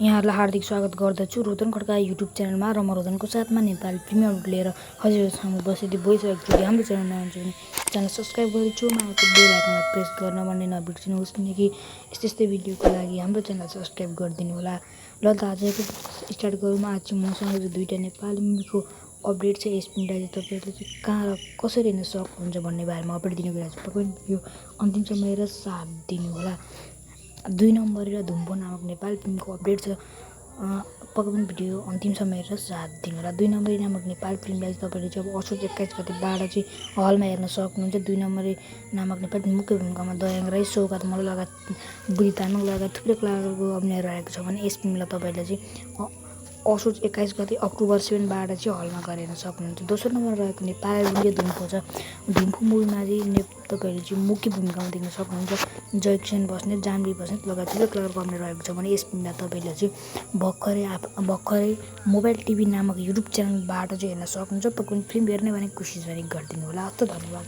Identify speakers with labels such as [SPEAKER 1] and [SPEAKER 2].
[SPEAKER 1] यहाँहरूलाई हार्दिक स्वागत गर्दछु रोदन खड्का युट्युब च्यानलमा र म रोदनको साथमा नेपाली प्रिमियर अपडेट लिएर हजुरहरूसँग उपस्थित भइसकेको छु। हाम्रो च्यानल नयाँ हुनुहुन्छ भने च्यानल सब्सक्राइब गरिदिन्छु, माथिको बेल आइकनलाई प्रेस गर्न भन्ने नबिर्सिनुहोस्, किनकि यस्तै भिडियोको लागि हाम्रो च्यानल सब्सक्राइब गरिदिनु होला। ल त आजको स्टार्ट गरौँ। आज चाहिँ मसँग चाहिँ दुईवटा नेपाली मुभीको अपडेट छ। यस पिन्डा चाहिँ तपाईँहरूले चाहिँ कहाँ र कसरी हेर्न सक्नुहुन्छ भन्ने बारेमा अपडेट दिनु गइरहेको छु। तपाईँ यो अन्तिम समय र साथ दिनु होला। 2 नम्बर र धुम्पो नामक नेपाली फिल्मको अपडेट छ। पक्कै पनि भिडियो अन्तिमसम्म हेरेर साथ दिनु होला। 2 नम्बरी नामक नेपाली फिल्मलाई तपाईँले चाहिँ अब असोज 21 गतेबाट चाहिँ हलमा हेर्न सक्नुहुन्छ। 2 नम्बरी नामक नेपाली फिल्म मुख्य भूमिकामा दयाङ राई, सौगात मल्ल लगायत बुढी तामाङ लगायत थुप्रै कलाकारको अभिनय रहेको छ भने यस फिल्मलाई तपाईँले चाहिँ असोज 21 गते अक्टोबर 7बाट चाहिँ हलमा गएर हेर्न सक्नुहुन्छ। दोस्रो नम्बर रहेको नेपाली धुम्पो छ। धुम्पो मुभीमा चाहिँ तपाईँहरूले चाहिँ मुख्य भूमिकामा देख्न सक्नुहुन्छ। जयकिसन बस्नेत, जानवी बस्नेत लगायत थुप्रै कलाकारको अभिनय रहेको छ भने यस फिल्मलाई तपाईँले चाहिँ भर्खरै मोबाइल टिभी नामक युट्युब च्यानलबाट चाहिँ हेर्न सक्नुहुन्छ। पक्कै पनि फिल्म हेर्ने भने कोसिस पनि गरिदिनु होला। हस्त धन्यवाद।